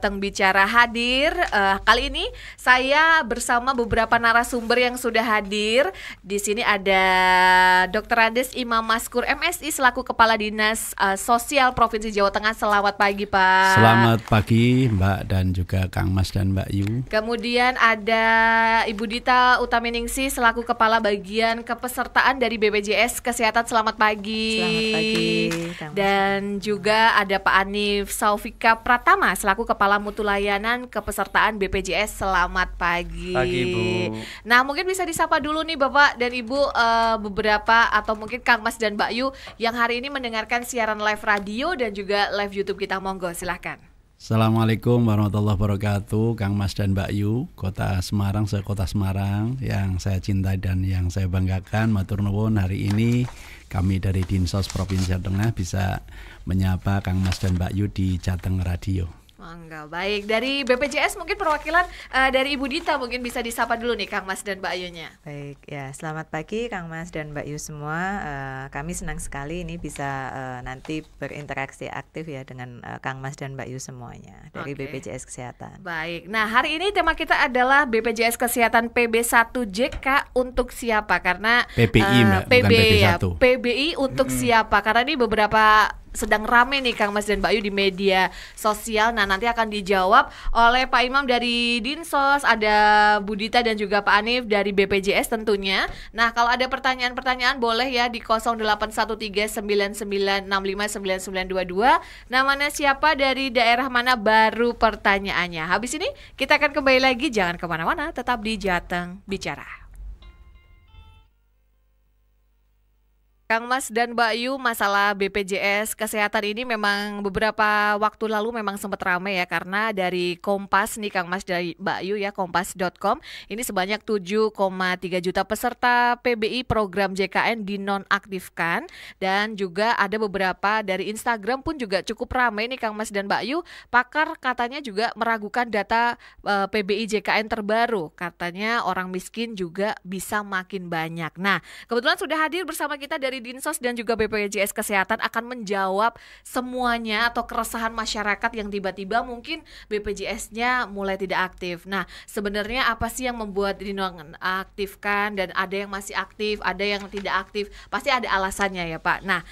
Jateng Bicara hadir. Kali ini saya bersama beberapa narasumber yang sudah hadir. Di sini ada Dr. Andes Imam Maskur MSI selaku Kepala Dinas Sosial Provinsi Jawa Tengah. Selamat pagi, Pak. Selamat pagi, Mbak, dan juga Kang Mas dan Mbak Yu. Kemudian ada Ibu Dita Utaminingsih selaku Kepala Bagian Kepesertaan dari BPJS Kesehatan. Selamat pagi. Selamat pagi, Kang Mas. Dan juga ada Pak Anif Saufika Pratama selaku Kepala Mutu Layanan Kepesertaan BPJS. Selamat pagi. Pagi, Bu. Nah, mungkin bisa disapa dulu nih Bapak dan Ibu, beberapa atau mungkin Kang Mas dan Mbak Yu yang hari ini mendengarkan siaran live radio dan juga live YouTube kita. Monggo, silahkan. Assalamualaikum warahmatullahi wabarakatuh, Kang Mas dan Mbak Yu, Kota Semarang, sekota Semarang yang saya cintai dan yang saya banggakan. Matur nuwun, hari ini kami dari Dinsos Provinsi Jawa Tengah bisa menyapa Kang Mas dan Mbak Yu di Jateng Radio. Enggak, baik. Dari BPJS mungkin perwakilan dari Ibu Dita mungkin bisa disapa dulu nih Kang Mas dan Mbak Yunya. Baik, ya, selamat pagi Kang Mas dan Mbak Yu semua. Kami senang sekali ini bisa nanti berinteraksi aktif ya dengan Kang Mas dan Mbak Yu semuanya dari BPJS Kesehatan. Baik, nah hari ini tema kita adalah BPJS Kesehatan PB1JK untuk siapa? Karena PBI, Mbak, PB bukan PB1. ya, PBI untuk siapa? Karena ini beberapa sedang rame nih Kang Mas dan Mbak Yu di media sosial. Nah, nanti akan dijawab oleh Pak Imam dari Dinsos, ada Bu Dita dan juga Pak Anif dari BPJS tentunya. Nah, kalau ada pertanyaan-pertanyaan boleh ya di 081399659922. Namanya siapa, dari daerah mana, baru pertanyaannya. Habis ini kita akan kembali lagi, jangan kemana-mana, tetap di Jateng Bicara. Kang Mas dan Mbak Yu, masalah BPJS Kesehatan ini memang beberapa waktu lalu memang sempat ramai ya, karena dari Kompas nih Kang Mas, dari Mbak Yu ya, kompas.com, ini sebanyak 7,3 juta peserta PBI program JKN dinonaktifkan. Dan juga ada beberapa dari Instagram pun juga cukup ramai nih Kang Mas dan Mbak Yu. Pakar katanya juga meragukan data PBI JKN terbaru. Katanya orang miskin juga bisa makin banyak. Nah, kebetulan sudah hadir bersama kita dari Dinsos dan juga BPJS Kesehatan akan menjawab semuanya atau keresahan masyarakat yang tiba-tiba mungkin BPJS-nya mulai tidak aktif. Nah, sebenarnya apa sih yang membuat dinonaktifkan, dan ada yang masih aktif, ada yang tidak aktif? Pasti ada alasannya ya Pak. Nah,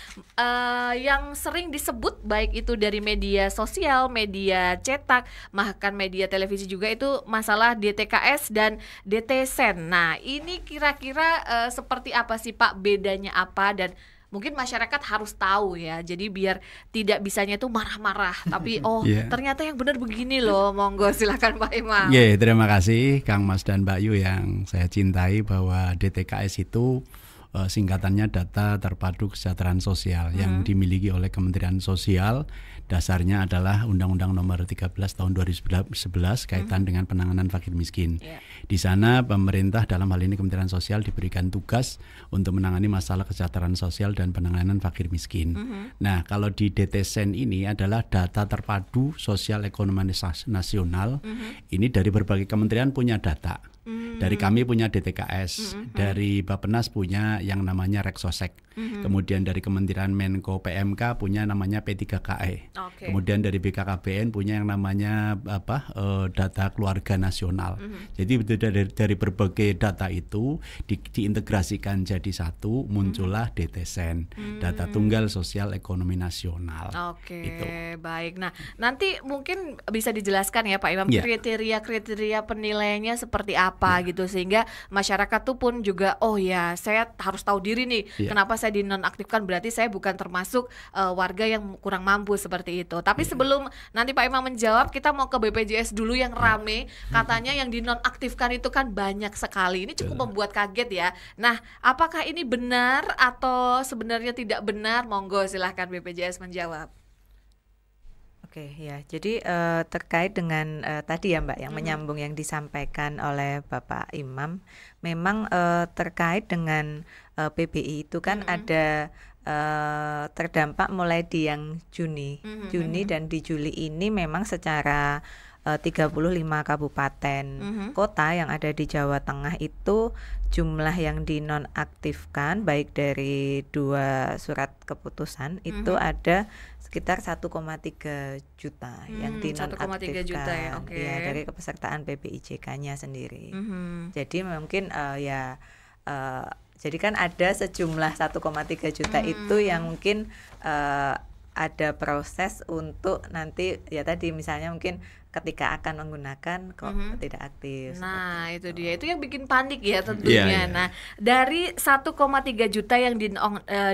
yang sering disebut baik itu dari media sosial, media cetak, bahkan media televisi juga, itu masalah DTKS dan DTSen. Nah, ini kira-kira seperti apa sih Pak, bedanya apa? Dan mungkin masyarakat harus tahu ya, jadi biar tidak bisanya itu marah-marah, tapi ternyata yang benar begini loh. Monggo, silakan Pak Imam. Terima kasih Kang Mas dan Mbak Yu yang saya cintai, bahwa DTKS itu singkatannya Data Terpadu Kesejahteraan Sosial yang dimiliki oleh Kementerian Sosial. Dasarnya adalah Undang-Undang Nomor 13 Tahun 2011 kaitan dengan penanganan fakir miskin. Di sana pemerintah, dalam hal ini Kementerian Sosial, diberikan tugas untuk menangani masalah kesejahteraan sosial dan penanganan fakir miskin. Nah, kalau di DTSen ini adalah Data Terpadu Sosial Ekonomi Nasional. Ini dari berbagai kementerian punya data. Dari kami punya DTKS, dari Bappenas punya yang namanya Reksosek, kemudian dari Kementerian Menko PMK punya namanya P3KE, kemudian dari BKKBN punya yang namanya data keluarga nasional. Jadi dari berbagai data itu diintegrasikan jadi satu, muncullah DTSen, Data Tunggal Sosial Ekonomi Nasional. Gitu. Baik. Nah, nanti mungkin bisa dijelaskan ya Pak Imam, kriteria penilaiannya seperti apa gitu, sehingga masyarakat tuh pun juga, oh ya, saya harus tahu diri nih, kenapa saya dinonaktifkan, berarti saya bukan termasuk warga yang kurang mampu seperti itu. Tapi sebelum nanti Pak Imam menjawab, kita mau ke BPJS dulu yang rame. Katanya yang dinonaktifkan itu kan banyak sekali. Ini cukup membuat kaget ya. Nah, apakah ini benar atau sebenarnya tidak benar? Monggo, silahkan BPJS menjawab. Oke ya, jadi terkait dengan tadi ya Mbak, yang menyambung yang disampaikan oleh Bapak Imam, memang terkait dengan PBI itu kan ada terdampak mulai di yang Juni dan di Juli ini memang secara 35 kabupaten kota yang ada di Jawa Tengah itu jumlah yang dinonaktifkan baik dari 2 surat keputusan itu ada sekitar 1,3 juta yang 1,3 juta ya, dinonaktifkan oke. ya dari kepesertaan PBIJK-nya sendiri. Jadi mungkin jadi kan ada sejumlah 1,3 juta itu yang mungkin ada proses untuk nanti ya tadi misalnya mungkin ketika akan menggunakan kok tidak aktif. Nah, itu dia. Itu yang bikin panik ya tentunya. Iya, iya. Nah, dari 1,3 juta yang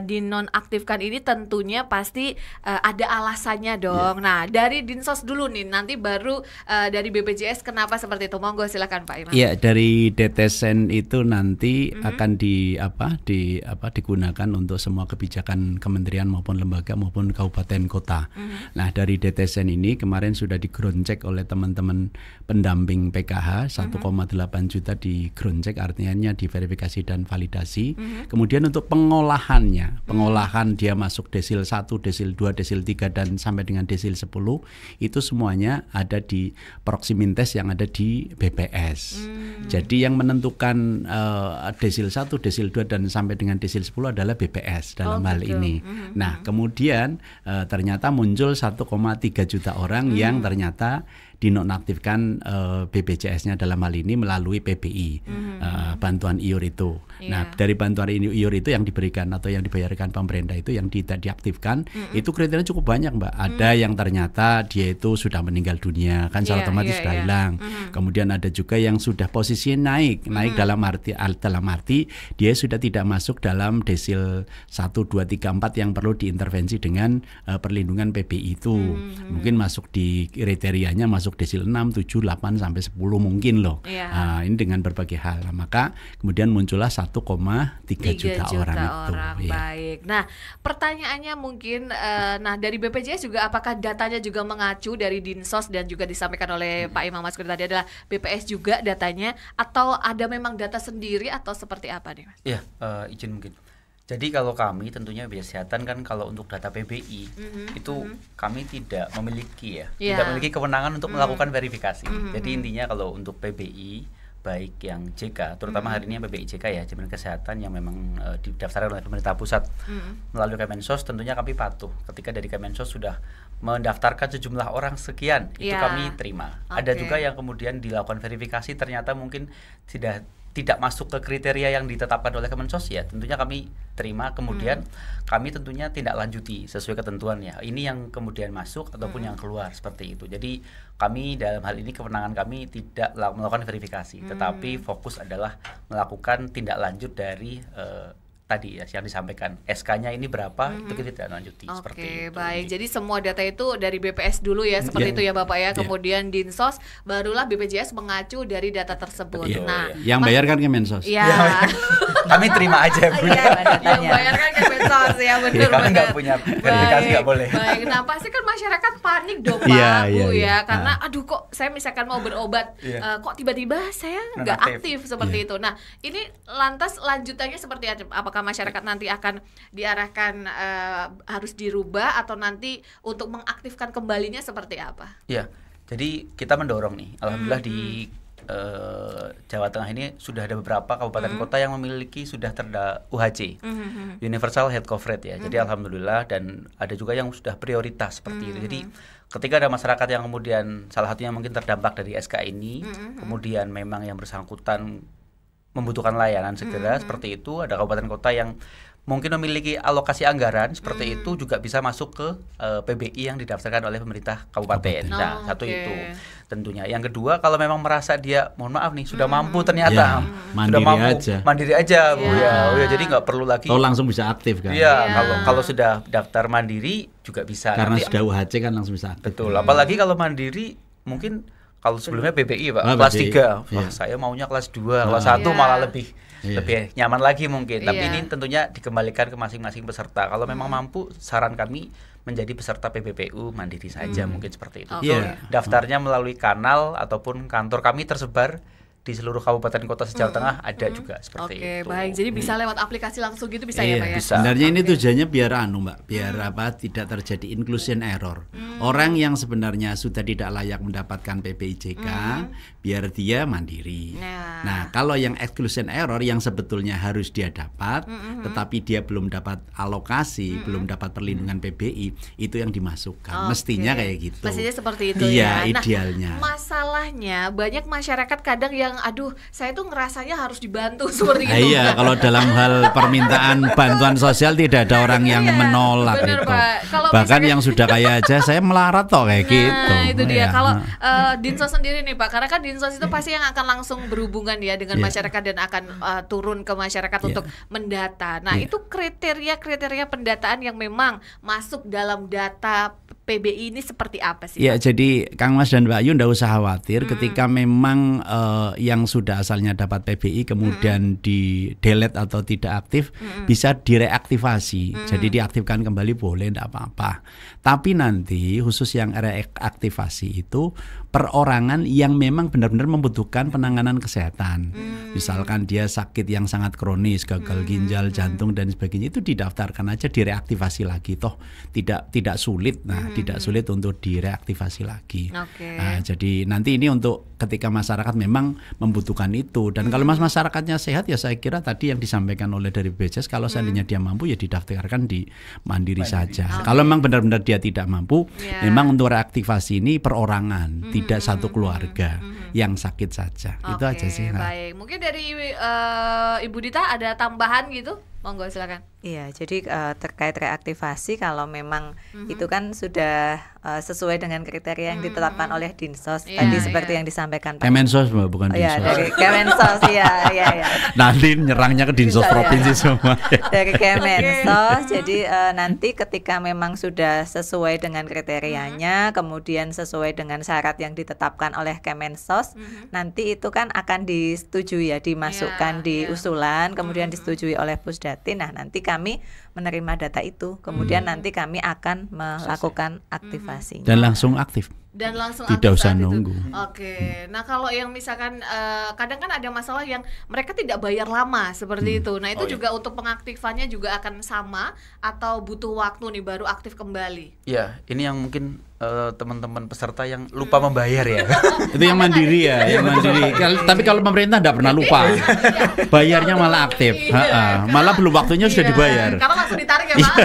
dinonaktifkan ini tentunya pasti ada alasannya dong. Nah, dari Dinsos dulu nih, nanti baru dari BPJS kenapa seperti itu. Monggo silakan Pak Imam. Iya, dari DTSN itu nanti akan digunakan untuk semua kebijakan kementerian maupun lembaga maupun kabupaten kota. Nah, dari DTSN ini kemarin sudah di-ground check oleh teman-teman pendamping PKH 1,8 juta di ground check, artinya diverifikasi dan validasi. Kemudian untuk pengolahan dia masuk desil 1, desil 2, desil 3 dan sampai dengan desil 10 itu semuanya ada di Proximintes yang ada di BPS. Jadi yang menentukan desil 1, desil 2 dan sampai dengan desil 10 adalah BPS dalam hal ini. Nah, kemudian ternyata muncul 1,3 juta orang yang ternyata dinonaktifkan BPJS-nya dalam hal ini melalui PBI, bantuan iur itu. Nah, dari bantuan iur itu yang diberikan atau yang dibayarkan pemerintah itu yang tidak diaktifkan, itu kriteria cukup banyak, Mbak. Ada yang ternyata dia itu sudah meninggal dunia, kan secara otomatis sudah hilang. Kemudian ada juga yang sudah posisi naik dalam arti dia sudah tidak masuk dalam desil 1, 2, 3, 4 yang perlu diintervensi dengan perlindungan PBI itu. Mungkin masuk di kriterianya masuk desil 6, 7, 8 sampai 10 mungkin loh. Ini dengan berbagai hal. Maka kemudian muncullah 1,3 juta orang itu. Baik. Nah, pertanyaannya mungkin dari BPJS juga apakah datanya juga mengacu dari Dinsos dan juga disampaikan oleh Pak Imam Maskur tadi adalah BPS juga datanya atau ada memang data sendiri atau seperti apa nih, Mas? Iya, izin mungkin. Jadi kalau kami tentunya BPJS Kesehatan kan kalau untuk data PBI itu kami tidak memiliki tidak memiliki kewenangan untuk melakukan verifikasi. Jadi intinya kalau untuk PBI baik yang JK, terutama hari ini yang PBI JK ya, Jaminan Kesehatan yang memang didaftarkan oleh pemerintah pusat melalui Kemensos, tentunya kami patuh. Ketika dari Kemensos sudah mendaftarkan sejumlah orang sekian, itu kami terima. Ada juga yang kemudian dilakukan verifikasi ternyata mungkin tidak masuk ke kriteria yang ditetapkan oleh Kemensos, ya tentunya kami terima, kemudian kami tentunya tidak lanjuti sesuai ketentuannya. Ini yang kemudian masuk ataupun yang keluar seperti itu. Jadi kami dalam hal ini kewenangan kami tidak melakukan verifikasi, tetapi fokus adalah melakukan tindak lanjut dari tadi ya yang disampaikan SK-nya ini berapa itu kita tidak lanjuti seperti itu. Baik. Jadi semua data itu dari BPS dulu ya seperti itu ya Bapak ya. Kemudian Dinsos barulah BPJS mengacu dari data tersebut. Nah, yang bayar kan Kemensos. Iya. Kami terima aja Bu. Yang bayar kan Kemensos ya, benar. Kami nggak punya verifikasi, nggak boleh. Baik. Nah, pasti kan masyarakat panik dong Pak, Bu ya, karena aduh kok saya misalkan mau berobat kok tiba-tiba saya nggak aktif seperti itu. Nah, ini lantas lanjutannya seperti apa? Apakah masyarakat nanti akan diarahkan harus dirubah atau nanti untuk mengaktifkan kembalinya seperti apa? Ya, jadi kita mendorong nih, alhamdulillah di Jawa Tengah ini sudah ada beberapa kabupaten kota yang memiliki sudah UHC, Universal Health Coverage ya. Jadi alhamdulillah, dan ada juga yang sudah prioritas seperti itu. Jadi ketika ada masyarakat yang kemudian salah satunya mungkin terdampak dari SK ini, kemudian memang yang bersangkutan membutuhkan layanan segera seperti itu, ada kabupaten kota yang mungkin memiliki alokasi anggaran seperti itu juga bisa masuk ke PBI yang didaftarkan oleh pemerintah kabupaten. Nah, satu itu tentunya. Yang kedua, kalau memang merasa dia mohon maaf nih sudah mampu ternyata sudah mampu mandiri aja Bu ya. Jadi nggak perlu lagi. Langsung bisa aktif kan? Iya, kalau sudah daftar mandiri juga bisa. Karena sudah UHC kan langsung bisa aktif. Betul. Apalagi kalau mandiri mungkin kalau sebelumnya PBI Pak, kelas 3, wah saya maunya kelas 2, kelas 1 malah lebih nyaman lagi mungkin. Tapi ini tentunya dikembalikan ke masing-masing peserta. Kalau memang mampu, saran kami menjadi peserta PPPU mandiri saja mungkin seperti itu. Daftarnya melalui kanal ataupun kantor kami tersebar di seluruh kabupaten kota se-Jawa Tengah ada juga seperti itu. Oke, baik. Jadi bisa lewat aplikasi langsung gitu bisa ya, Pak ya? Bisa. Sebenarnya ini tujuannya biar Mbak, biar tidak terjadi inclusion error. Orang yang sebenarnya sudah tidak layak mendapatkan PPIJK, biar dia mandiri. Nah, kalau yang exclusion error yang sebetulnya harus dia dapat, tetapi dia belum dapat alokasi, belum dapat perlindungan PBI, itu yang dimasukkan. Mestinya kayak gitu. Mestinya seperti itu ya. Nah, Idealnya. Masalahnya banyak masyarakat kadang yang aduh, saya tuh ngerasanya harus dibantu seperti itu. Iya, kalau dalam hal permintaan bantuan sosial tidak ada orang yang menolak bener, itu. Pak. Kalau Bahkan misalkan, yang sudah kaya aja saya melarat toh kayak gitu. Nah, itu dia. Ya. Kalau Dinsos sendiri nih Pak, karena kan Dinsos itu pasti yang akan langsung berhubungan ya dengan masyarakat dan akan turun ke masyarakat untuk mendata. Nah, itu kriteria pendataan yang memang masuk dalam data PBI ini seperti apa sih? Ya, jadi Kang Mas dan Mbak Ayu nggak usah khawatir ketika memang yang sudah asalnya dapat PBI kemudian di delete atau tidak aktif bisa direaktivasi. Jadi diaktifkan kembali boleh, enggak apa-apa. Tapi nanti khusus yang reaktivasi itu perorangan yang memang benar-benar membutuhkan penanganan kesehatan. Misalkan dia sakit yang sangat kronis, gagal ginjal, jantung dan sebagainya, itu didaftarkan aja, direaktivasi lagi, toh tidak sulit. Nah, tidak sulit untuk direaktivasi lagi. Nah, jadi nanti ini untuk ketika masyarakat memang membutuhkan itu. Dan kalau masyarakatnya sehat, ya saya kira tadi yang disampaikan oleh dari BPJS, kalau seandainya dia mampu ya didaftarkan di mandiri saja. Kalau memang benar-benar dia tidak mampu, memang untuk reaktivasi ini perorangan, tidak satu keluarga yang sakit saja. Itu aja sih. Baik, mungkin dari Ibu Dita ada tambahan gitu? Monggo silakan. Iya, jadi terkait reaktivasi kalau memang itu kan sudah sesuai dengan kriteria yang ditetapkan oleh Dinsos tadi seperti yang disampaikan Pak. Kemensos bukan Dinsos. Iya, dari Kemensos ya. Nanti nyerangnya ke Dinsos provinsi semua. Dari Kemensos. Jadi nanti ketika memang sudah sesuai dengan kriterianya, kemudian sesuai dengan syarat yang ditetapkan oleh Kemensos, nanti itu kan akan disetujui ya, dimasukkan di usulan, kemudian disetujui oleh Pusdatin. Nah, nanti kami menerima data itu, kemudian nanti kami akan melakukan aktivasi dan langsung aktif. Dan langsung tidak usah nunggu. Oke. Nah, kalau yang misalkan kadang kan ada masalah yang mereka tidak bayar lama seperti itu. Nah, itu juga untuk pengaktifannya juga akan sama atau butuh waktu nih baru aktif kembali? Ya, ini yang mungkin teman-teman peserta yang lupa membayar ya. Itu yang mandiri ya, yang mandiri. Tapi kalau pemerintah tidak pernah lupa. Bayarnya malah aktif. Malah belum waktunya sudah dibayar. Karena langsung ditarik ya, Pak.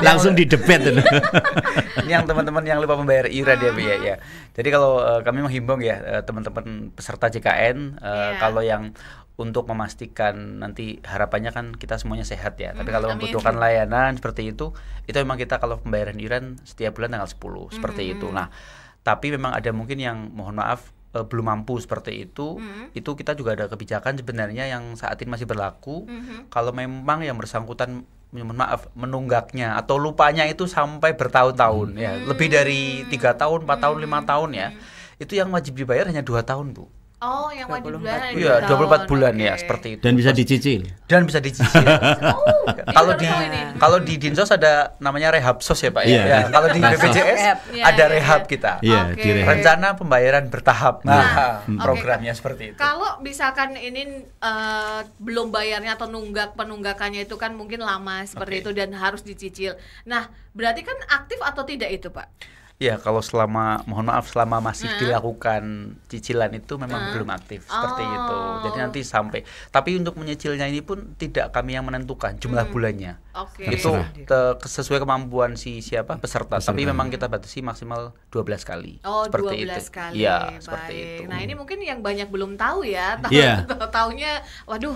Langsung didebet. Ini yang teman-teman yang lupa membayar iuran ya. Jadi kalau kami menghimbau ya teman-teman peserta JKN, kalau yang untuk memastikan nanti harapannya kan kita semuanya sehat ya. Tapi kalau membutuhkan layanan seperti itu memang kita kalau pembayaran iuran setiap bulan tanggal 10 seperti itu. Nah, tapi memang ada mungkin yang mohon maaf belum mampu seperti itu. Itu kita juga ada kebijakan sebenarnya yang saat ini masih berlaku. Kalau memang yang bersangkutan mohon maaf menunggaknya atau lupanya itu sampai bertahun-tahun ya, lebih dari 3 tahun, 4 tahun, 5 tahun ya. Itu yang wajib dibayar hanya 2 tahun, Bu. Oh, yang wajib dibayar iya, 24 bulan ya, seperti itu. Dan bisa dicicil. Kalau di Dinsos ada namanya Rehabsos ya, Pak ya. Kalau di BPJS ada rehab kita. Rencana pembayaran bertahap. Nah, programnya seperti itu. Kalau misalkan ini belum bayarnya atau penunggakannya itu kan mungkin lama seperti itu dan harus dicicil. Nah, berarti kan aktif atau tidak itu, Pak? Ya, kalau selama masih dilakukan cicilan itu memang belum aktif seperti itu. Jadi nanti sampai. Tapi untuk menyicilnya ini pun tidak kami yang menentukan jumlah bulannya. Itu sesuai kemampuan siapa peserta. Tapi memang kita batasi maksimal 12 kali. Seperti 12 itu. Kali. Ya, seperti itu. Nah, ini mungkin yang banyak belum tahu ya. Taunya waduh,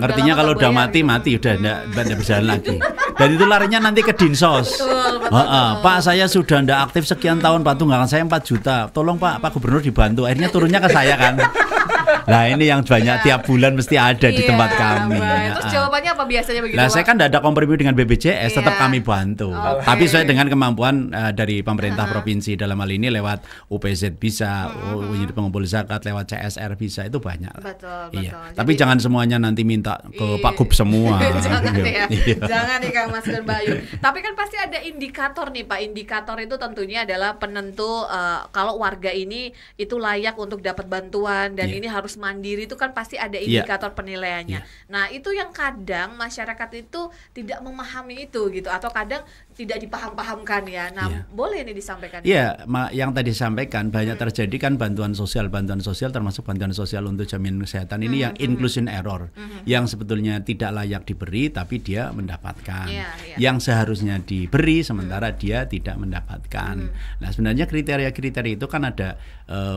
ngertinya kalau udah mati udah enggak berjalan lagi. Dan itu larinya nanti ke Dinsos. Pak, saya sudah enggak aktif sekian tahun, Pak tunggakan saya 4 juta. Tolong Pak Gubernur dibantu. Akhirnya turunnya ke saya kan. Nah ini yang banyak tiap bulan mesti ada di tempat kami. Terus jawabannya apa biasanya begitu? Nah saya kan tidak ada kompromi dengan BPJS, tetap kami bantu. Tapi saya dengan kemampuan dari pemerintah provinsi dalam hal ini lewat UPZ bisa, unit pengumpul zakat, lewat CSR bisa, itu banyak. Betul. Tapi jangan semuanya nanti minta ke Pak Gub semua. Jangan ya, jangan nih Kang Mas dan Mbak Ayu. Tapi kan pasti ada indikator nih Pak. Indikator itu tentunya adalah penentu kalau warga ini itu layak untuk dapat bantuan dan ini harus mandiri, itu kan pasti ada indikator penilaiannya. Nah itu yang kadang masyarakat itu tidak memahami itu gitu, atau kadang tidak dipaham-pahamkan ya. Nah boleh nih disampaikan. Iya, yang tadi disampaikan banyak terjadi kan bantuan sosial termasuk bantuan sosial untuk jaminan kesehatan ini yang inclusion error, yang sebetulnya tidak layak diberi tapi dia mendapatkan, yang seharusnya diberi sementara dia tidak mendapatkan. Nah sebenarnya kriteria-kriteria itu kan ada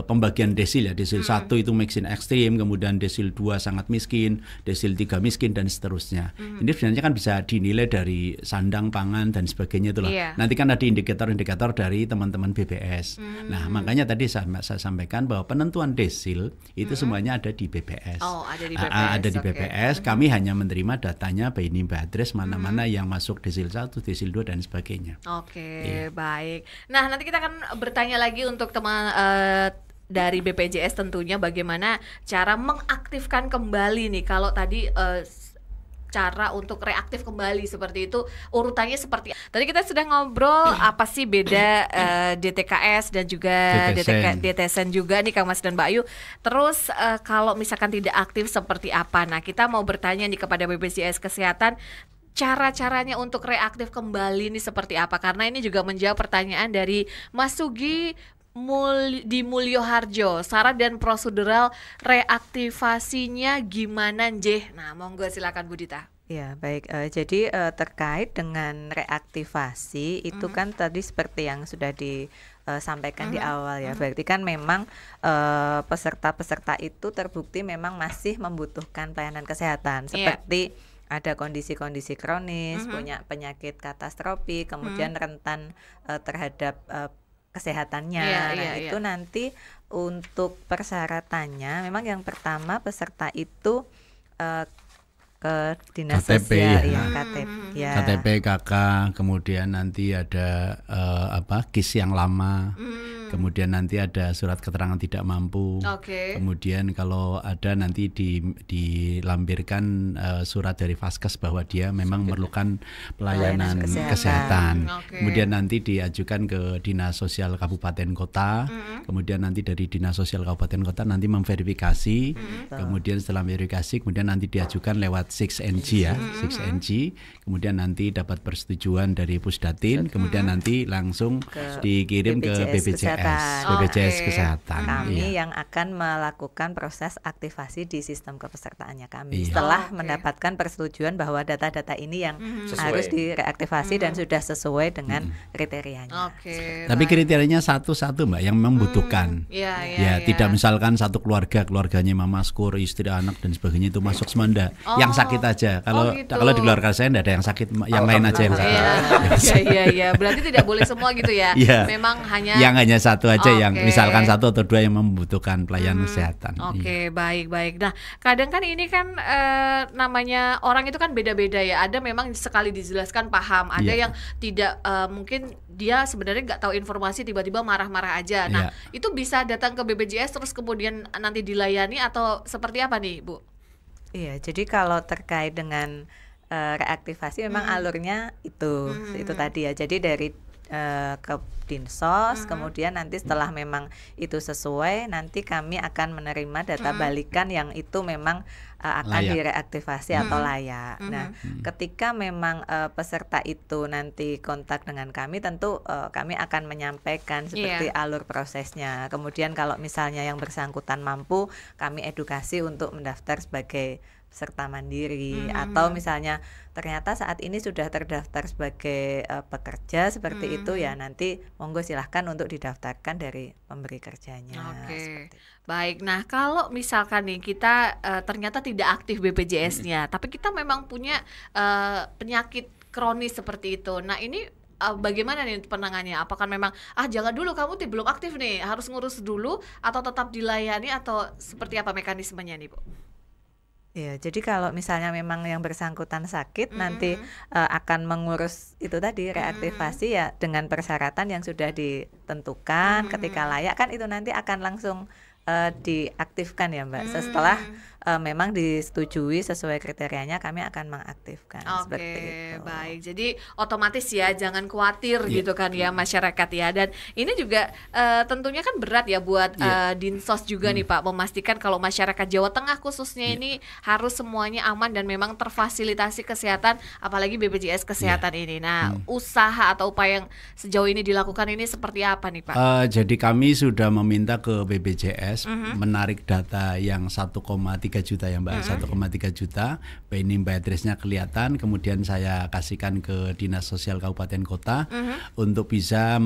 pembagian desil ya, desil 1 itu miskin ekstrim, kemudian desil 2 sangat miskin, desil 3 miskin dan seterusnya. Ini sebenarnya kan bisa dinilai dari sandang, pangan dan sebagainya itulah. Nanti kan ada indikator-indikator dari teman-teman BPS. Nah makanya tadi saya sampaikan bahwa penentuan desil itu semuanya ada di BPS. Ada di BPS. Ada di BPS. Kami hanya menerima datanya by name by address, mana-mana yang masuk desil 1, desil 2 dan sebagainya. Baik. Nah nanti kita akan bertanya lagi untuk teman dari BPJS tentunya bagaimana cara mengaktifkan kembali nih, kalau tadi cara untuk reaktif kembali seperti itu urutannya seperti. Tadi kita sudah ngobrol apa sih beda DTKS dan juga DTSN juga nih Kang Mas dan Mbak Ayu. Terus kalau misalkan tidak aktif seperti apa? Nah kita mau bertanya nih kepada BPJS Kesehatan, cara-caranya untuk reaktif kembali nih seperti apa? Karena ini juga menjawab pertanyaan dari Mas Sugi di Mulyoharjo. Syarat dan prosedural reaktivasinya gimana Njeh? Nah monggo silakan Bu Dita. Ya baik, jadi terkait dengan reaktivasi itu kan tadi seperti yang sudah disampaikan di awal ya, berarti kan memang peserta-peserta itu terbukti memang masih membutuhkan pelayanan kesehatan seperti ada kondisi-kondisi kronis, punya penyakit katastrofi, kemudian rentan terhadap kesehatannya. Itu nanti untuk persyaratannya memang yang pertama peserta itu ke dinas sosial KTP KK, kemudian nanti ada KIS yang lama, kemudian nanti ada surat keterangan tidak mampu, kemudian kalau ada nanti dilampirkan surat dari Vaskes bahwa dia memang memerlukan pelayanan kesehatan. Kemudian nanti diajukan ke dinas sosial kabupaten kota, kemudian nanti dari dinas sosial kabupaten kota nanti memverifikasi, kemudian setelah verifikasi kemudian nanti diajukan lewat 6NG ya, 6NG, kemudian nanti dapat persetujuan dari Pusdatin, kemudian nanti langsung dikirim ke BPJS Kesehatan. Kami yang akan melakukan proses aktivasi di sistem kepesertaannya kami setelah mendapatkan persetujuan bahwa data-data ini yang harus direaktivasi dan sudah sesuai dengan kriterianya. Tapi kriterianya satu-satu Mbak yang membutuhkan. Tidak misalkan satu keluarganya Mama Skur, istri, anak dan sebagainya itu masuk semua yang sakit aja. Kalau di keluarga saya tidak ada yang sakit, yang lain aja yang sakit. Berarti tidak boleh semua gitu ya. Memang hanya satu aja yang misalkan 1 atau 2 yang membutuhkan pelayanan kesehatan. Baik. Nah, kadang kan ini kan namanya orang itu kan beda-beda ya. Ada memang sekali dijelaskan paham, ada yang tidak mungkin dia sebenarnya nggak tahu informasi, tiba-tiba marah-marah aja. Nah, itu bisa datang ke BPJS terus kemudian nanti dilayani atau seperti apa nih, Bu? Iya, jadi kalau terkait dengan reaktivasi memang alurnya itu tadi ya. Jadi dari ke Dinsos, kemudian nanti setelah memang itu sesuai, nanti kami akan menerima data balikan yang itu memang akan direaktivasi atau layak. Nah, ketika memang peserta itu nanti kontak dengan kami, tentu kami akan menyampaikan seperti alur prosesnya. Kemudian kalau misalnya yang bersangkutan mampu, kami edukasi untuk mendaftar sebagai peserta mandiri, atau misalnya ternyata saat ini sudah terdaftar sebagai pekerja seperti itu ya, nanti monggo silahkan untuk didaftarkan dari pemberi kerjanya. Baik, nah kalau misalkan nih kita ternyata tidak aktif BPJS-nya, tapi kita memang punya penyakit kronis seperti itu. Nah ini bagaimana nih penanganannya? Apakah memang jangan dulu kamu belum aktif nih, harus ngurus dulu, atau tetap dilayani, atau seperti apa mekanismenya nih, Bu? Ya, jadi kalau misalnya memang yang bersangkutan sakit nanti akan mengurus itu tadi reaktivasi ya dengan persyaratan yang sudah ditentukan ketika layak kan itu nanti akan langsung diaktifkan ya Mbak. Setelah memang disetujui sesuai kriterianya kami akan mengaktifkan seperti itu. Baik. Jadi otomatis ya jangan khawatir gitu kan ya masyarakat ya. Dan ini juga tentunya kan berat ya buat Dinsos juga nih Pak, memastikan kalau masyarakat Jawa Tengah khususnya ini harus semuanya aman dan memang terfasilitasi kesehatan, apalagi BPJS kesehatan ini. Nah, usaha atau upaya yang sejauh ini dilakukan ini seperti apa nih Pak? Jadi kami sudah meminta ke BPJS menarik data yang 1,3 juta ya Mbak, 1,3 juta. Ini by address-nya kelihatan, kemudian saya kasihkan ke Dinas Sosial Kabupaten Kota untuk bisa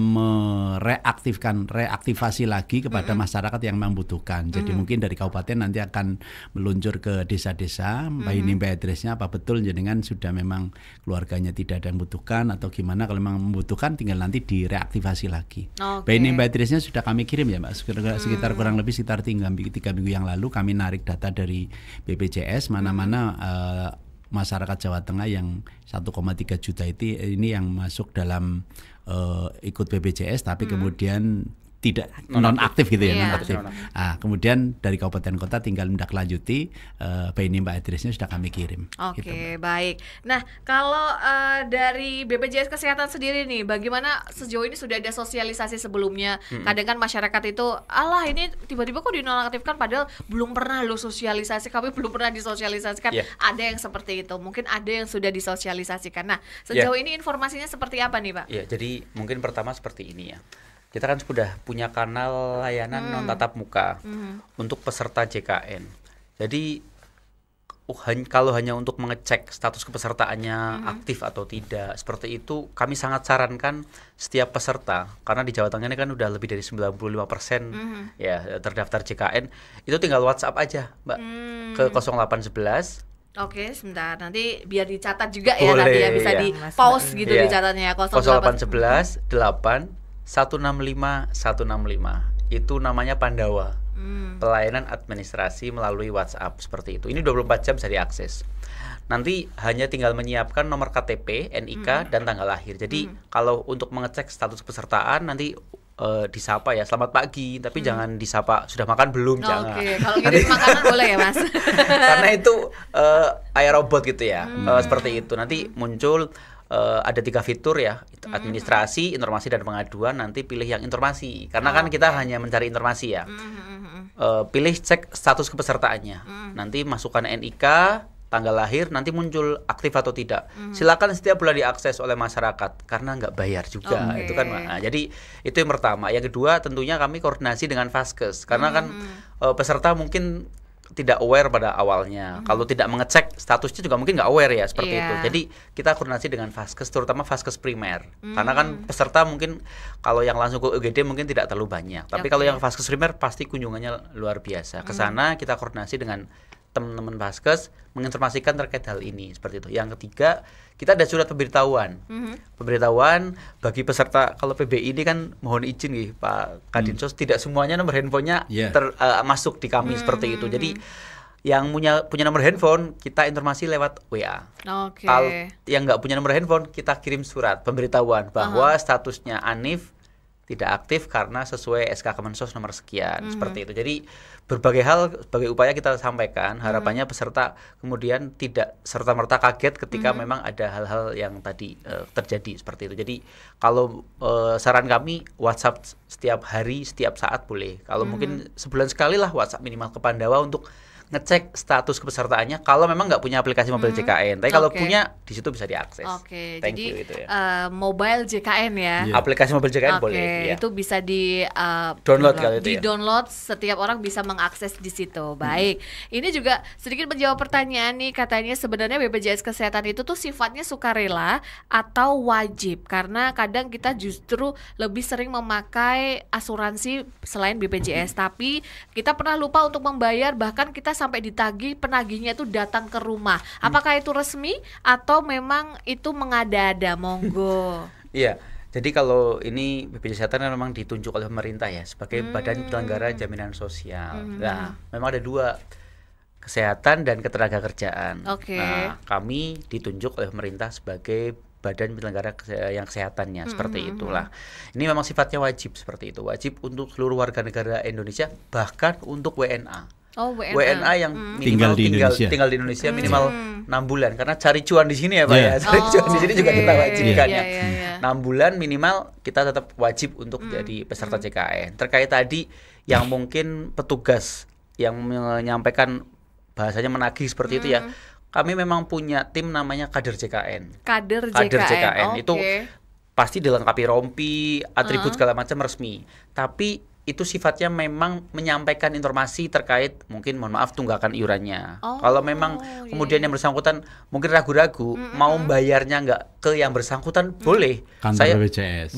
reaktivasi lagi kepada masyarakat yang membutuhkan. Jadi mungkin dari kabupaten nanti akan meluncur ke desa-desa, ini by address-nya apa betul jenengan sudah memang keluarganya tidak ada yang membutuhkan atau gimana, kalau memang membutuhkan tinggal nanti direaktivasi lagi. Ini by address-nya sudah kami kirim ya Mbak, sekitar kurang lebih sekitar 3 minggu yang lalu kami narik data dari BPJS mana-mana masyarakat Jawa Tengah yang 1,3 juta itu ini yang masuk dalam ikut BPJS tapi kemudian tidak non-aktif gitu ya, non-aktif. Kemudian dari kabupaten kota tinggal menindaklanjuti, ini Mbak address-nya sudah kami kirim. Gitu. Baik. Nah, kalau dari BPJS Kesehatan sendiri nih, bagaimana sejauh ini sudah ada sosialisasi sebelumnya? Kadang kan masyarakat itu, ini tiba-tiba kok dinonaktifkan padahal belum pernah lo sosialisasi, kami belum pernah disosialisasikan. Ada yang seperti itu, mungkin ada yang sudah disosialisasikan. Nah, sejauh ini informasinya seperti apa nih Pak? Jadi mungkin pertama seperti ini ya. Kita kan sudah punya kanal layanan non tatap muka untuk peserta JKN. Jadi kalau hanya untuk mengecek status kepesertaannya aktif atau tidak, seperti itu kami sangat sarankan setiap peserta, karena di Jawa Tengah ini kan udah lebih dari 95% ya terdaftar JKN, itu tinggal WhatsApp aja Mbak ke 0811. Sebentar, nanti biar dicatat juga ya. Boleh, nanti ya bisa di pause gitu dicatatnya. 0811 8 165 itu namanya Pandawa, pelayanan administrasi melalui WhatsApp seperti itu. Ini 24 jam bisa diakses. Nanti hanya tinggal menyiapkan nomor KTP, NIK dan tanggal lahir. Jadi kalau untuk mengecek status pesertaan nanti disapa ya selamat pagi, tapi jangan disapa sudah makan belum, jangan. Kalau ngirim makanan boleh ya Mas. Karena itu robot gitu ya, seperti itu. Nanti muncul ada 3 fitur ya, administrasi, informasi dan pengaduan. Nanti pilih yang informasi, karena kan kita hanya mencari informasi ya. Pilih cek status kepesertaannya, nanti masukkan NIK, tanggal lahir, nanti muncul aktif atau tidak. Silakan setiap bulan diakses oleh masyarakat karena nggak bayar juga. Itu kan. Nah, jadi itu yang pertama. Yang kedua tentunya kami koordinasi dengan Vaskes, karena kan peserta mungkin tidak aware pada awalnya. Kalau tidak mengecek statusnya juga mungkin nggak aware ya, seperti itu. Jadi kita koordinasi dengan Vaskes, terutama Vaskes primer. Karena kan peserta mungkin kalau yang langsung ke UGD mungkin tidak terlalu banyak. Tapi kalau yang Vaskes primer pasti kunjungannya luar biasa. Ke sana kita koordinasi dengan teman-teman Vaskes menginformasikan terkait hal ini, seperti itu. Yang ketiga, kita ada surat pemberitahuan. Pemberitahuan bagi peserta. Kalau PBI ini kan mohon izin nih Pak Kadinsos, tidak semuanya nomor handphonenya masuk di kami seperti itu. Jadi yang punya nomor handphone kita informasi lewat WA. Kalau yang nggak punya nomor handphone kita kirim surat pemberitahuan bahwa statusnya Anif tidak aktif karena sesuai SK Kemensos nomor sekian, seperti itu. Jadi berbagai hal, sebagai upaya kita sampaikan, harapannya peserta kemudian tidak serta-merta kaget ketika memang ada hal-hal yang tadi terjadi, seperti itu. Jadi kalau saran kami WhatsApp setiap hari, setiap saat boleh. Kalau mungkin sebulan sekali lah WhatsApp minimal ke Pandawa untuk ngecek status kepesertaannya kalau memang nggak punya aplikasi mobile JKN. Tapi kalau punya di situ bisa diakses. Jadi you, itu ya. Mobile JKN ya. Aplikasi mobile JKN boleh. Itu bisa di download kali itu. Di-download, setiap orang bisa mengakses di situ. Baik. Ini juga sedikit menjawab pertanyaan nih, katanya sebenarnya BPJS Kesehatan itu tuh sifatnya sukarela atau wajib, karena kadang kita justru lebih sering memakai asuransi selain BPJS, tapi kita pernah lupa untuk membayar, bahkan kita sampai ditagih, penagihnya itu datang ke rumah. Apakah itu resmi atau memang itu mengada-ada? Monggo. Iya. Jadi kalau ini BPJS Kesehatan kan memang ditunjuk oleh pemerintah ya sebagai badan penyelenggara jaminan sosial. Nah, memang ada 2, kesehatan dan ketenaga kerjaan. Nah, kami ditunjuk oleh pemerintah sebagai badan penyelenggara yang kesehatannya seperti itulah. Ini memang sifatnya wajib seperti itu, wajib untuk seluruh warga negara Indonesia, bahkan untuk WNA. WNA yang minimal tinggal di Indonesia minimal 6 bulan, karena cari cuan di sini ya Pak ya. Cari cuan di sini juga kita wajibkan ya. 6 bulan minimal kita tetap wajib untuk jadi peserta JKN. Terkait tadi yang mungkin petugas yang menyampaikan bahasanya menagih seperti itu ya. Kami memang punya tim namanya kader JKN. Kader JKN. Itu pasti dilengkapi rompi, atribut segala macam resmi. Tapi itu sifatnya memang menyampaikan informasi terkait mungkin mohon maaf tunggakan iurannya. Kalau memang kemudian yang bersangkutan mungkin ragu-ragu mau bayarnya nggak ke yang bersangkutan, boleh. Kantor BPJS.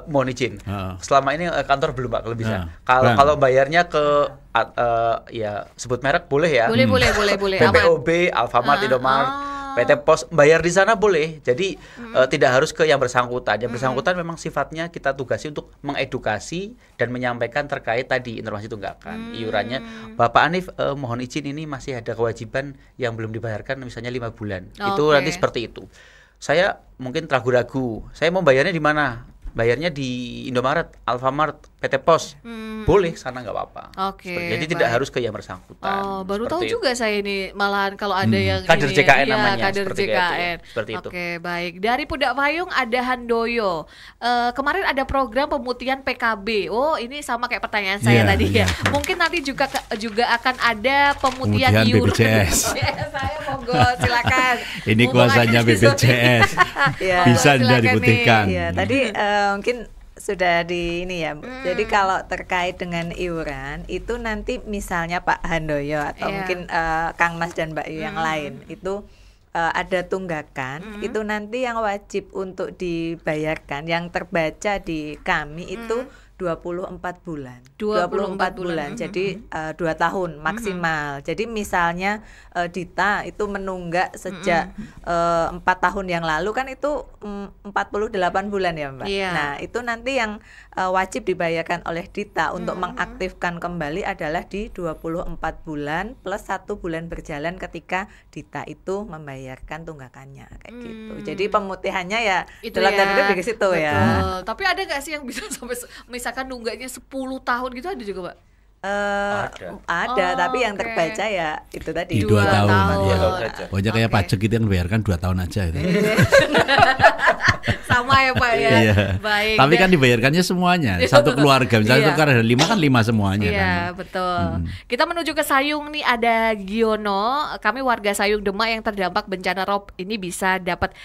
Mohon izin. Selama ini kantor belum Pak, kalau bisa. Kalau bayarnya ke ya sebut merek boleh ya. Boleh. PPOB, Alfamart, Indomaret, PT Pos, bayar di sana boleh. Jadi tidak harus ke yang bersangkutan. Yang bersangkutan memang sifatnya kita tugasi untuk mengedukasi dan menyampaikan terkait tadi informasi tunggakan iurannya. Bapak Anif, mohon izin ini masih ada kewajiban yang belum dibayarkan misalnya 5 bulan. Itu nanti seperti itu. Saya mungkin ragu-ragu. Saya mau bayarnya di mana? Bayarnya di Indomaret, Alfamart, PT Pos, boleh sana nggak apa-apa. Jadi tidak harus ke yang bersangkutan. Baru tahu juga saya ini, malahan kalau ada yang kader ini, JKN namanya, kader JKN. Seperti itu. Baik. Dari Pudak Payung ada Handoyo. Kemarin ada program pemutihan PKB. Ini sama kayak pertanyaan saya tadi ya. Mungkin nanti juga akan ada pemutihan iuran. BPJS. Saya monggo silakan. Ini kuasanya BPJS. Bisa Anda dibuktikan. Ya, tadi mungkin sudah di ini ya. Jadi kalau terkait dengan iuran itu nanti misalnya Pak Handoyo atau mungkin Kang Mas dan Mbak Yu yang lain itu ada tunggakan, itu nanti yang wajib untuk dibayarkan yang terbaca di kami itu 24 bulan. 24 bulan. Jadi 2 tahun maksimal. Jadi misalnya Dita itu menunggak sejak 4 tahun yang lalu kan itu 48 bulan ya Mbak. Nah itu nanti yang wajib dibayarkan oleh Dita untuk mengaktifkan kembali adalah di 24 bulan plus 1 bulan berjalan ketika Dita itu membayarkan tunggakannya kayak gitu. Jadi pemutihannya ya dalam tanda kutip di situ ya. Tapi ada nggak sih yang bisa sampai misalkan nunggaknya 10 tahun gitu, ada juga Pak? Ada, tapi yang terbaca ya itu tadi di 2 tahun. Pokoknya kayak pajak itu yang bayarkan 2 tahun aja itu. Sama ya Pak ya. Baik. Tapi kan dibayarkannya semuanya, satu keluarga. Misalnya tukar 5 kan 5 semuanya kan. Iya, betul. Kita menuju ke Sayung nih, ada Giono. Kami warga Sayung Demak yang terdampak bencana rob ini bisa dapat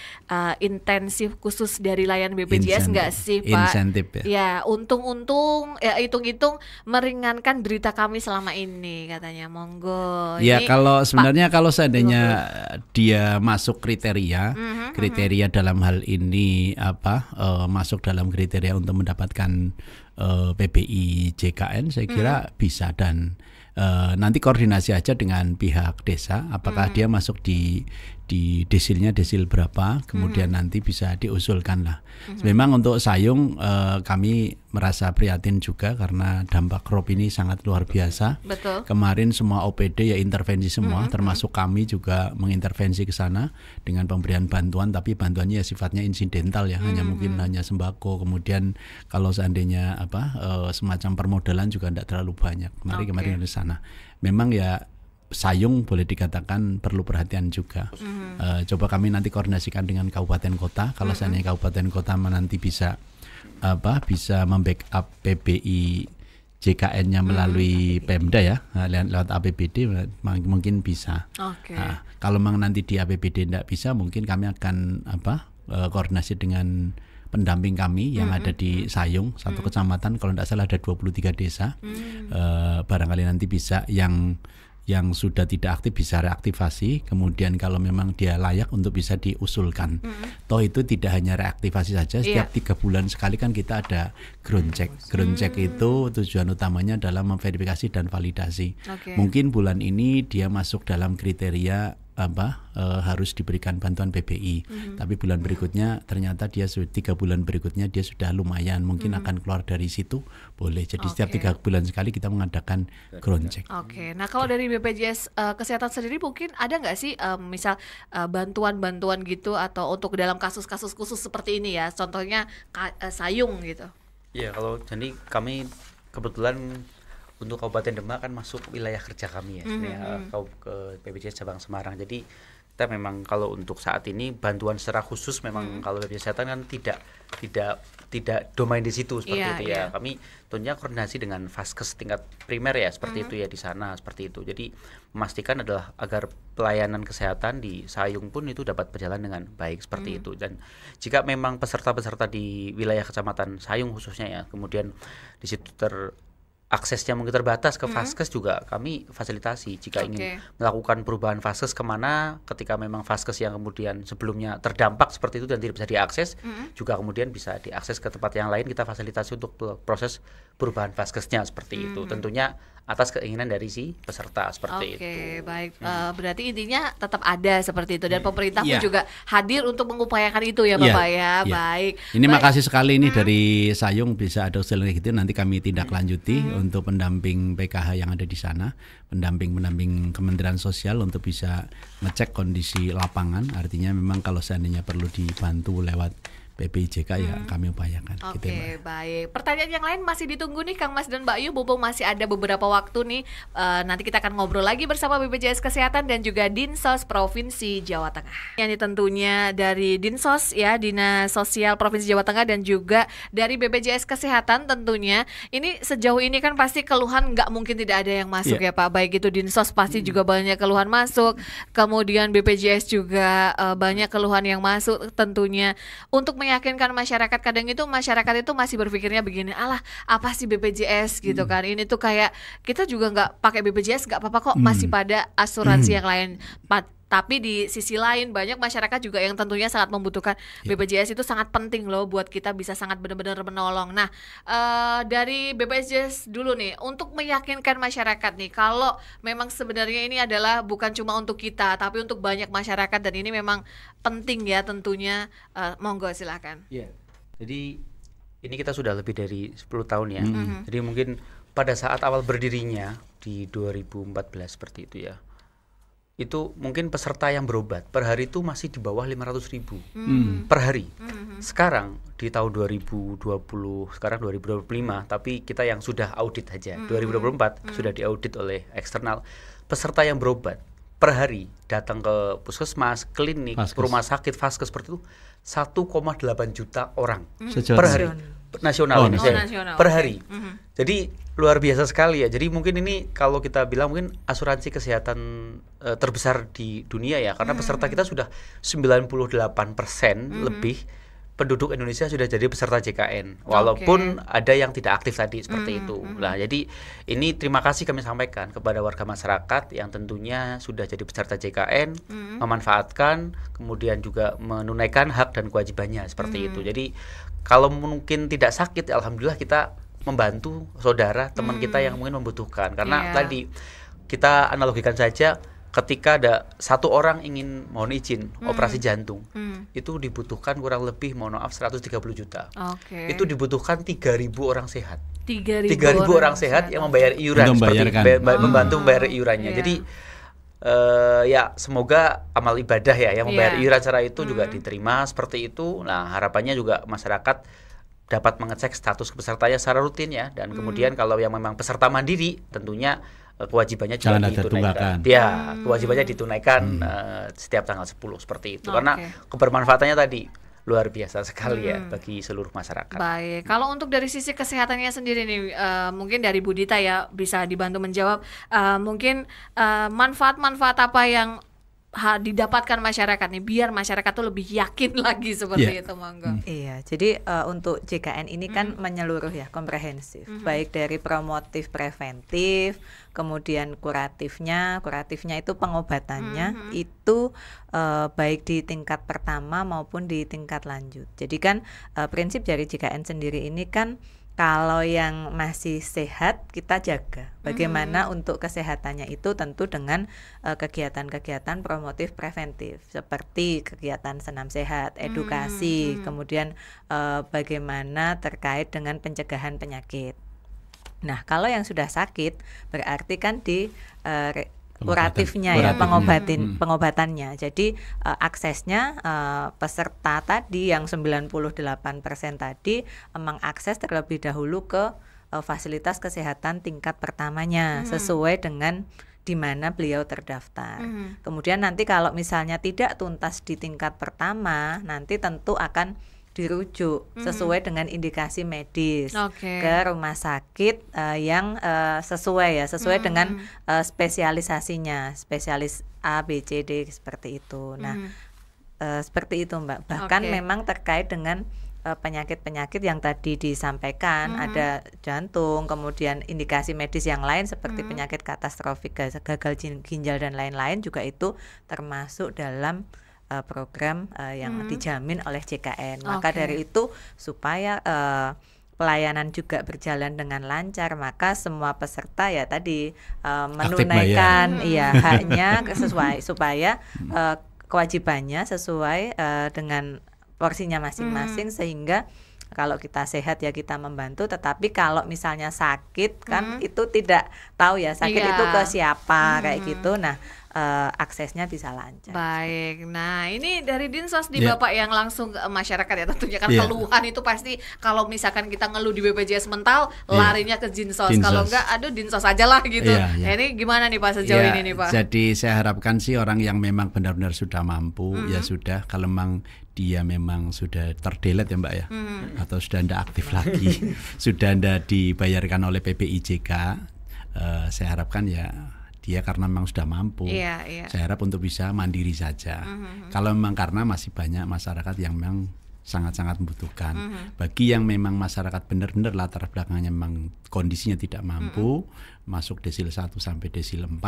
intensif khusus dari layanan BPJS enggak sih Pak? Insentif ya. Ya, untung-untung ya hitung-hitung meringankan berita kami selama ini katanya. Monggo. Ya ini, kalau sebenarnya kalau seandainya dia masuk kriteria dalam hal ini masuk dalam kriteria untuk mendapatkan PBI JKN, saya kira bisa. Dan nanti koordinasi aja dengan pihak desa apakah dia masuk di desilnya desil berapa, kemudian nanti bisa diusulkan lah. Memang untuk Sayung kami merasa prihatin juga karena dampak rob ini sangat luar biasa. Betul. Kemarin semua OPD ya intervensi semua, termasuk kami juga mengintervensi ke sana dengan pemberian bantuan, tapi bantuannya ya sifatnya insidental ya, hanya sembako. Kemudian kalau seandainya semacam permodalan juga tidak terlalu banyak. Kemarin ke sana. Memang ya Sayung boleh dikatakan perlu perhatian juga. Coba kami nanti koordinasikan dengan kabupaten kota. Kalau seandainya kabupaten kota nanti bisa membackup PBI JKN-nya melalui Pemda ya, lewat APBD mungkin bisa. Kalau memang nanti di APBD tidak bisa, mungkin kami akan koordinasi dengan pendamping kami yang ada di Sayung, satu kecamatan, kalau tidak salah ada 23 desa. Barangkali nanti bisa yang sudah tidak aktif bisa reaktivasi, kemudian kalau memang dia layak untuk bisa diusulkan. Toh itu tidak hanya reaktivasi saja, setiap 3 bulan sekali kan kita ada ground check. Ground check itu tujuan utamanya adalah memverifikasi dan validasi. Mungkin bulan ini dia masuk dalam kriteria harus diberikan bantuan PBI. Tapi bulan berikutnya ternyata dia 3 bulan berikutnya dia sudah lumayan, mungkin akan keluar dari situ, boleh. Jadi setiap 3 bulan sekali kita mengadakan ground check. Nah kalau dari BPJS Kesehatan sendiri mungkin ada nggak sih misal bantuan-bantuan gitu atau untuk dalam kasus-kasus khusus seperti ini ya, contohnya Sayung gitu? Ya kalau jadi kami kebetulan untuk Kabupaten Demak kan masuk wilayah kerja kami ya, ke BPJS Cabang Semarang. Jadi kita memang kalau untuk saat ini bantuan secara khusus memang kalau BPJS Kesehatan kan tidak domain di situ seperti itu ya. Kami tentunya koordinasi dengan Vaskes tingkat primer ya seperti itu ya di sana seperti itu. Jadi memastikan adalah agar pelayanan kesehatan di Sayung pun itu dapat berjalan dengan baik seperti itu. Dan jika memang peserta-peserta di wilayah Kecamatan Sayung khususnya ya, kemudian di situ aksesnya mungkin terbatas ke Vaskes juga kami fasilitasi jika ingin melakukan perubahan Vaskes kemana, ketika memang Vaskes yang kemudian sebelumnya terdampak seperti itu dan tidak bisa diakses juga kemudian bisa diakses ke tempat yang lain, kita fasilitasi untuk proses perubahan Vaskesnya seperti itu, tentunya atas keinginan dari si peserta seperti itu. Oke, baik. Berarti intinya tetap ada seperti itu dan pemerintah pun juga hadir untuk mengupayakan itu ya Bapak ya. Baik. Ini makasih sekali ini dari Sayung bisa ada usulan gitu, nanti kami tindak lanjuti untuk pendamping PKH yang ada di sana, pendamping Kementerian Sosial untuk bisa ngecek kondisi lapangan. Artinya memang kalau seandainya perlu dibantu lewat PPIJK ya kami upayakan. Oke, baik. Pertanyaan yang lain masih ditunggu nih Kang Mas dan Mbak Yu. Mumpung masih ada beberapa waktu nih, nanti kita akan ngobrol lagi bersama BPJS Kesehatan dan juga Dinsos Provinsi Jawa Tengah. Yang tentunya dari Dinsos ya, Dinas Sosial Provinsi Jawa Tengah, dan juga dari BPJS Kesehatan tentunya. Ini sejauh ini kan pasti keluhan nggak mungkin tidak ada yang masuk ya Pak. Baik itu Dinsos pasti juga banyak keluhan masuk. Kemudian BPJS juga banyak keluhan yang masuk tentunya. Untuk meyakinkan masyarakat, kadang itu masyarakat itu masih berpikirnya begini, alah apa sih BPJS gitu kan, ini tuh kayak kita juga nggak pakai BPJS nggak apa-apa kok, masih pada asuransi yang lain. Tapi di sisi lain banyak masyarakat juga yang tentunya sangat membutuhkan BPJS, itu sangat penting loh buat kita bisa sangat benar-benar menolong. Nah dari BPJS dulu nih untuk meyakinkan masyarakat nih kalau memang sebenarnya ini adalah bukan cuma untuk kita tapi untuk banyak masyarakat dan ini memang penting ya tentunya, monggo silakan. Ya, jadi ini kita sudah lebih dari 10 tahun ya. Jadi mungkin pada saat awal berdirinya di 2014 seperti itu ya, itu mungkin peserta yang berobat per hari itu masih di bawah 500.000 per hari. Sekarang di tahun 2020, sekarang 2025, tapi kita yang sudah audit aja 2024 sudah diaudit oleh eksternal, peserta yang berobat per hari datang ke puskesmas, klinik, rumah sakit, Vaskes seperti itu 1,8 juta orang per hari. Nasional ini nasional. Per hari. Jadi luar biasa sekali ya. Jadi mungkin ini kalau kita bilang mungkin asuransi kesehatan terbesar di dunia ya, karena peserta kita sudah 98% lebih penduduk Indonesia sudah jadi peserta JKN, walaupun ada yang tidak aktif tadi seperti itu. Nah, jadi ini terima kasih kami sampaikan kepada warga masyarakat yang tentunya sudah jadi peserta JKN, memanfaatkan, kemudian juga menunaikan hak dan kewajibannya seperti itu. Jadi kalau mungkin tidak sakit, alhamdulillah kita membantu saudara teman kita yang mungkin membutuhkan. Karena tadi kita analogikan saja, ketika ada satu orang ingin mohon izin operasi jantung, itu dibutuhkan kurang lebih mohon maaf 130 juta. Itu dibutuhkan 3.000 orang sehat. 3.000 orang sehat yang membayar iuran seperti membantu membayar iurannya. Jadi ya semoga amal ibadah ya yang membayar iuran secara itu juga diterima seperti itu. Nah, harapannya juga masyarakat dapat mengecek status pesertanya secara rutin ya, dan kemudian kalau yang memang peserta mandiri tentunya kewajibannya juga ditunaikan. Ya, kewajibannya ditunaikan setiap tanggal 10 seperti itu. Karena kebermanfaatannya tadi luar biasa sekali ya bagi seluruh masyarakat. Baik, kalau untuk dari sisi kesehatannya sendiri nih, mungkin dari Bu Dita ya bisa dibantu menjawab, mungkin manfaat-manfaat apa yang didapatkan masyarakat nih biar masyarakat tuh lebih yakin lagi seperti itu, monggo. Iya, jadi untuk JKN ini kan menyeluruh ya, komprehensif, baik dari promotif preventif, kemudian kuratifnya itu pengobatannya itu baik di tingkat pertama maupun di tingkat lanjut. Jadi kan prinsip dari JKN sendiri ini kan Kalau yang masih sehat kita jaga. Bagaimana untuk kesehatannya itu tentu dengan kegiatan-kegiatan promotif preventif seperti kegiatan senam sehat, edukasi, kemudian bagaimana terkait dengan pencegahan penyakit. Nah, kalau yang sudah sakit berarti kan di kuratifnya ya, pengobatannya. Jadi aksesnya peserta tadi yang 98% tadi mengakses terlebih dahulu ke fasilitas kesehatan tingkat pertamanya sesuai dengan di mana beliau terdaftar. Kemudian nanti kalau misalnya tidak tuntas di tingkat pertama, nanti tentu akan dirujuk sesuai dengan indikasi medis ke rumah sakit yang sesuai dengan spesialisasinya, spesialis A, B, C, D seperti itu. Nah, seperti itu Mbak. Bahkan memang terkait dengan penyakit-penyakit yang tadi disampaikan, ada jantung, kemudian indikasi medis yang lain seperti penyakit katastrofik, gagal ginjal dan lain-lain juga itu termasuk dalam program yang dijamin oleh JKN. Maka dari itu supaya pelayanan juga berjalan dengan lancar, maka semua peserta ya tadi menunaikan haknya sesuai supaya kewajibannya sesuai dengan porsinya masing-masing, sehingga kalau kita sehat ya kita membantu, tetapi kalau misalnya sakit kan itu tidak tahu ya sakit itu ke siapa kayak gitu. Nah, aksesnya bisa lancar. Baik, nah ini dari Dinsos di Bapak yang langsung ke masyarakat ya, tentunya kan keluhan itu pasti kalau misalkan kita ngeluh di BPJS Mental larinya ke Dinsos. Kalau enggak aduh Dinsos aja lah gitu. Nah, ini gimana nih Pak sejauh ini nih Pak? Jadi saya harapkan sih orang yang memang benar-benar sudah mampu ya sudah, kalau memang dia memang sudah terdelete ya Mbak ya, atau sudah tidak aktif lagi, sudah tidak dibayarkan oleh PPIJK, saya harapkan ya dia karena memang sudah mampu, saya harap untuk bisa mandiri saja. Kalau memang karena masih banyak masyarakat yang memang sangat-sangat membutuhkan. Bagi yang memang masyarakat benar-benar latar belakangnya memang kondisinya tidak mampu, masuk desil 1 sampai desil 4,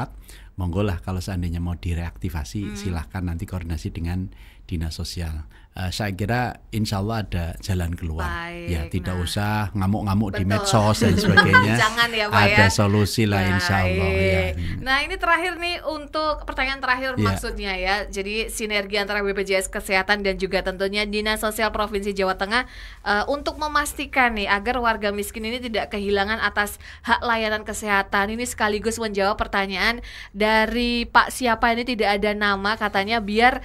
monggo lah kalau seandainya mau direaktivasi, silahkan nanti koordinasi dengan dinas sosial. Saya kira insya Allah ada jalan keluar. Ya tidak usah ngamuk-ngamuk di medsos dan sebagainya. Jangan ya Pak ada solusi lah insya Allah ya. Nah ini terakhir nih untuk pertanyaan terakhir maksudnya ya. Jadi sinergi antara BPJS Kesehatan dan juga tentunya Dinas Sosial Provinsi Jawa Tengah untuk memastikan nih agar warga miskin ini tidak kehilangan atas hak layanan kesehatan. Ini sekaligus menjawab pertanyaan dari Pak siapa ini tidak ada nama, katanya biar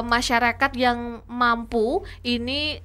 masyarakat yang mampu ini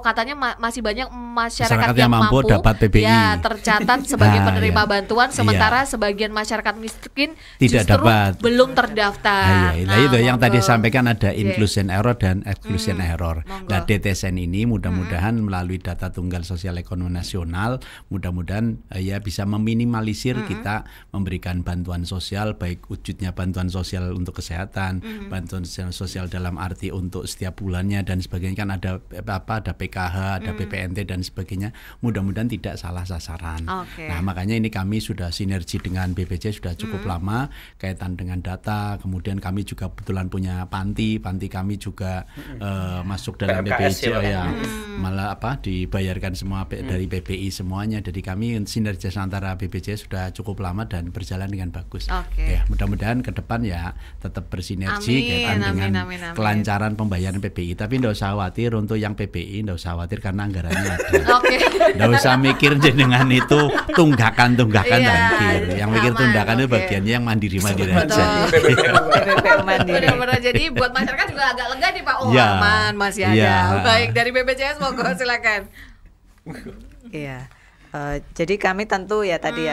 katanya masih banyak masyarakat yang mampu dapat PBI ya tercatat sebagai penerima bantuan, sementara sebagian masyarakat miskin tidak justru dapat, belum terdaftar. Itu yang tadi sampaikan ada inclusion error dan exclusion error. Nah DTSN ini mudah-mudahan melalui data tunggal sosial ekonomi nasional, mudah-mudahan ya bisa meminimalisir kita memberikan bantuan sosial, baik wujudnya bantuan sosial untuk kesehatan, bantuan sosial dalam arti untuk setiap bulannya dan sebagainya, kan ada PKH, ada PPNT dan sebagainya, mudah-mudahan tidak salah sasaran. Nah makanya ini kami sudah sinergi dengan BPJS sudah cukup lama kaitan dengan data, kemudian kami juga kebetulan punya panti kami juga masuk dalam BPJS malah dibayarkan semua dari PPI semuanya, jadi kami sinergi antara BPJS sudah cukup lama dan berjalan dengan bagus. Ya mudah-mudahan ke depan ya tetap bersinergi kaitan dengan kelancaran pembayaran PPI, tapi tidak usah khawatir untuk yang PPI, tidak usah khawatir karena anggarannya ada. Tidak usah mikir jenengan itu tunggakan tangkir. Yang mikir tunggakan itu bagiannya yang mandiri aja. Benar-benar, jadi buat masyarakat juga agak lega nih Pak. Aman masih ada. Baik, dari BPJS monggo silakan. Jadi kami tentu ya tadi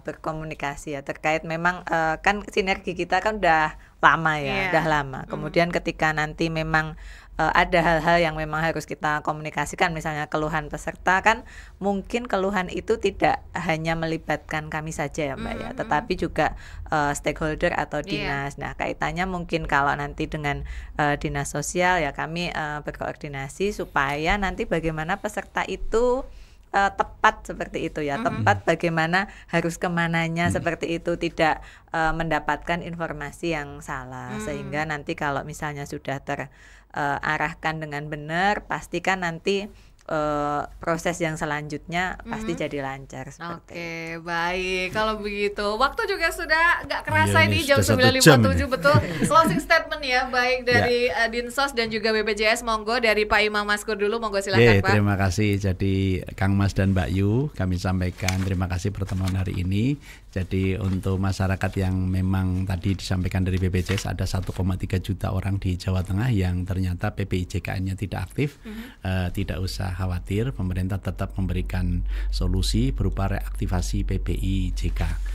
berkomunikasi ya terkait memang kan sinergi kita kan udah lama ya, udah lama. Kemudian ketika nanti memang ada hal-hal yang memang harus kita komunikasikan, misalnya keluhan peserta, kan mungkin keluhan itu tidak hanya melibatkan kami saja ya Mbak ya, tetapi juga stakeholder atau dinas. Nah kaitannya mungkin kalau nanti dengan dinas sosial ya kami berkoordinasi supaya nanti bagaimana peserta itu tepat seperti itu ya, tepat bagaimana harus kemananya seperti itu, tidak mendapatkan informasi yang salah, sehingga nanti kalau misalnya sudah terarahkan dengan benar, pastikan nanti proses yang selanjutnya pasti jadi lancar seperti Oke, baik. Kalau begitu, waktu juga sudah nggak Iya, kerasa ini ini jam sudah 1 jam 9.57 ini. betul. Closing statement ya, baik dari Dinsos dan juga BPJS. Monggo dari Pak Imam Maskur dulu, monggo silakan Pak. Terima kasih. Jadi Kang Mas dan Mbak Yu, kami sampaikan terima kasih pertemuan hari ini. Jadi untuk masyarakat yang memang tadi disampaikan dari BPJS ada 1,3 juta orang di Jawa Tengah yang ternyata PPIJKN-nya tidak aktif, tidak usah khawatir, pemerintah tetap memberikan solusi berupa reaktivasi PPIJK.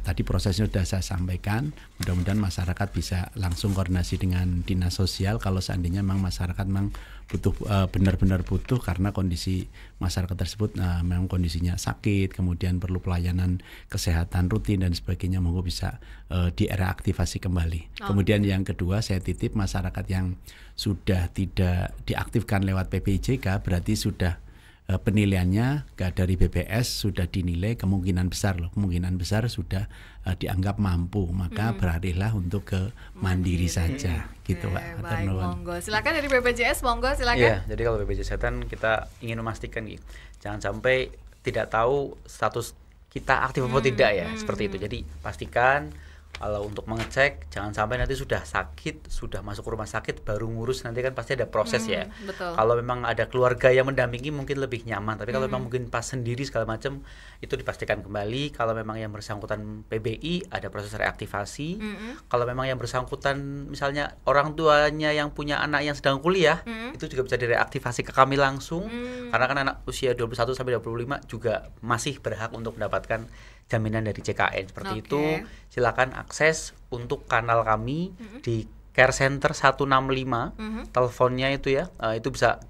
Tadi prosesnya sudah saya sampaikan, mudah-mudahan masyarakat bisa langsung koordinasi dengan dinas sosial kalau seandainya memang masyarakat memang butuh, benar-benar butuh karena kondisi masyarakat tersebut memang kondisinya sakit, kemudian perlu pelayanan kesehatan rutin dan sebagainya, monggo bisa direaktivasi kembali. Kemudian yang kedua, saya titip masyarakat yang sudah tidak diaktifkan lewat PPIJK berarti sudah penilaiannya dari BPS sudah dinilai kemungkinan besar sudah dianggap mampu, maka beralihlah untuk ke mandiri saja. Gitu Pak. Baik, monggo. Silakan dari BPJS, monggo silakan. Iya, jadi kalau BPJS Kesehatan kita ingin memastikan gitu, jangan sampai tidak tahu status kita aktif atau tidak ya, seperti itu. Jadi pastikan kalau untuk mengecek jangan sampai nanti sudah sakit, sudah masuk rumah sakit baru ngurus, nanti kan pasti ada proses ya. Betul. Kalau memang ada keluarga yang mendampingi mungkin lebih nyaman, tapi kalau memang mungkin pas sendiri segala macam itu dipastikan kembali. Kalau memang yang bersangkutan PBI ada proses reaktivasi. Kalau memang yang bersangkutan misalnya orang tuanya yang punya anak yang sedang kuliah, itu juga bisa direaktivasi ke kami langsung. Karena kan anak usia 21 sampai 25 juga masih berhak untuk mendapatkan jaminan dari JKN seperti itu. Silakan akses untuk kanal kami di Care Center 165. Teleponnya itu ya, itu bisa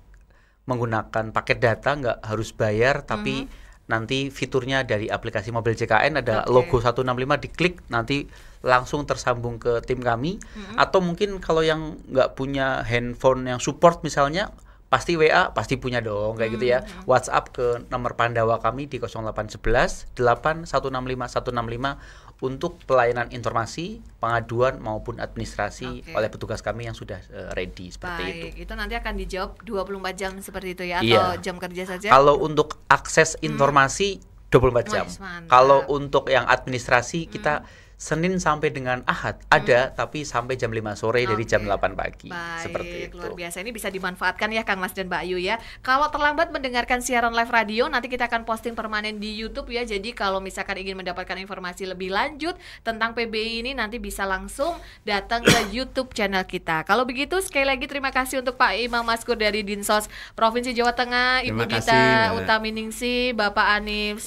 menggunakan paket data, nggak harus bayar, tapi nanti fiturnya dari aplikasi mobil JKN ada logo 165, diklik nanti langsung tersambung ke tim kami. Atau mungkin kalau yang nggak punya handphone yang support misalnya, pasti WA pasti punya dong kayak gitu ya. WhatsApp ke nomor Pandawa kami di 0811 8165 165 untuk pelayanan informasi, pengaduan maupun administrasi oleh petugas kami yang sudah ready seperti itu. Itu nanti akan dijawab 24 jam seperti itu ya, atau jam kerja saja? Kalau untuk akses informasi 24 jam. Kalau untuk yang administrasi kita Senin sampai dengan Ahad ada, tapi sampai jam 5 sore dari jam 8 pagi. Seperti itu. Luar biasa, ini bisa dimanfaatkan ya Kang Mas dan Mbak Yu ya. Kalau terlambat mendengarkan siaran live radio, nanti kita akan posting permanen di YouTube ya. Jadi kalau misalkan ingin mendapatkan informasi lebih lanjut tentang PBI ini, nanti bisa langsung datang ke YouTube channel kita. Kalau begitu sekali lagi terima kasih untuk Pak Imam Maskur dari Dinsos Provinsi Jawa Tengah, Ibu Dita Utaminingsi, Bapak Anif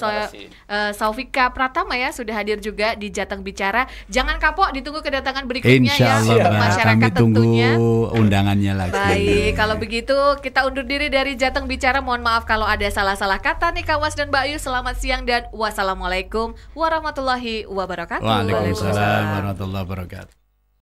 Saufika Pratama ya sudah hadir juga di Jateng Bicara. Jangan kapok, ditunggu kedatangan berikutnya Insya Allah, ya untuk masyarakat kami tunggu tentunya. undangannya lagi. Baik, kalau begitu kita undur diri dari Jateng Bicara. Mohon maaf kalau ada salah-salah kata nih Kang Mas dan Mbak Yu. Selamat siang dan wassalamualaikum warahmatullahi wabarakatuh. Waalaikumsalam warahmatullahi wabarakatuh.